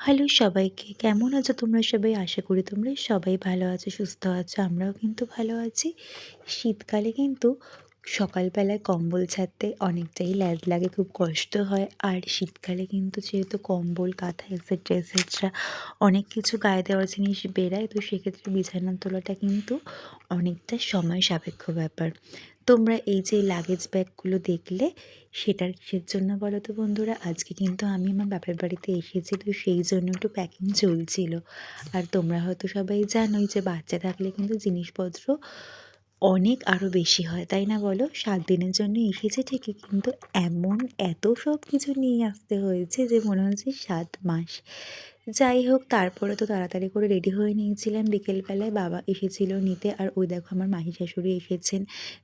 Hello সবাইকে, কেমন আছো তোমরা সবাই? আশা করি তোমরা সবাই ভালো আছো, সুস্থ আছো। আমরাও কিন্তু ভালো আছি। শীতকালে কিন্তু সকালবেলায় কম্বল ছাড়তে অনেকটাই ল্যাজ লাগে, খুব কষ্ট হয়। আর শীতকালে কিন্তু যেহেতু কম্বল, কাঁথা এক্সেট্রা এক্সেট্রা অনেক কিছু গায়ে দেওয়ার জিনিস বেরায়, তো সেক্ষেত্রে বিছানা তোলাটা কিন্তু অনেকটা সময় সাপেক্ষ ব্যাপার। তোমরা এই যে লাগেজ ব্যাগগুলো দেখলে, সেটা কিসের জন্য বলো তো বন্ধুরা? আজকে কিন্তু আমি আমার বাপের বাড়িতে এসেছি, তো সেই জন্য একটু প্যাকিং চলছিল। আর তোমরা হয়তো সবাই জানোই যে বাচ্চা থাকলে কিন্তু জিনিসপত্র অনেক আরও বেশি হয়, তাই না বলো? ৭ দিনের জন্য এসেছি ঠিকই, কিন্তু এত সব কিছু নিয়ে আসতে হয়েছে যে মনে হচ্ছে ৭ মাস। যাই হোক, তারপরে তো তাড়াতাড়ি করে রেডি হয়ে নিয়েছিলাম। বিকেলবেলায় বাবা এসেছিল নিতে, আর ওই দেখো আমার মাসি শাশুড়ি এসেছেন,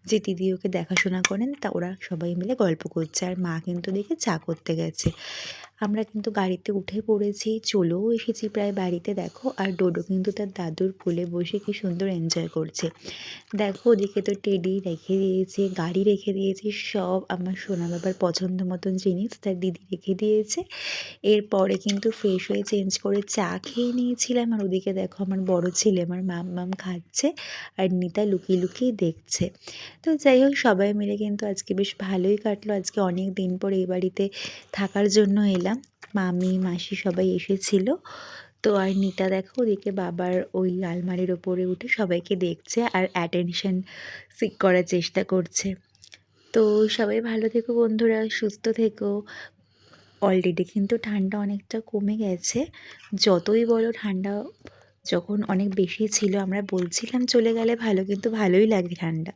যে দিদি ওকে দেখাশোনা করেন, তা ওরা সবাই মিলে গল্প করছে। আর মা কিন্তু দেখে চা করতে গেছে। আমরা কিন্তু গাড়িতে উঠে পড়েছি, চলেও এসেছি প্রায় বাড়িতে দেখো। আর ডোডো কিন্তু তার দাদুর কোলে বসে কি সুন্দর এনজয় করছে। দেখো ওদিকে তো টেডি রেখে দিয়েছে, গাড়ি রেখে দিয়েছে, সব আমার সোনা বাবার পছন্দ মতন জিনিস তার দিদি রেখে দিয়েছে। এরপরে কিন্তু ফ্রেশ হয়ে চেঞ্জ করে চা খেয়ে নিয়েছিলাম। আর ওদিকে দেখো আমার বড় ছেলে আমার মাম খাচ্ছে, আর নিতা লুকিয়ে লুকিয়ে দেখছে। তো যাই হোক, সবাই মিলে কিন্তু আজকে বেশ ভালোই কাটলো। আজকে অনেক দিন পর এই বাড়িতে থাকার জন্য এলাম। মামি মাসি সবাই এসেছিল। তো আর নিতা দেখো ওদিকে বাবার ওই আলমারির ওপরে উঠে সবাইকে দেখছে আর অ্যাটেনশন সিক করার চেষ্টা করছে। তো সবাই ভালো থেকো বন্ধুরা, সুস্থ থেকো। অলরেডি কিন্তু ঠান্ডা অনেকটা কমে গেছে। যতই বলো ঠান্ডা যখন অনেক বেশি ছিল, আমরা বলছিলাম চলে গেলে ভালো, কিন্তু ভালোই লাগে ঠান্ডা।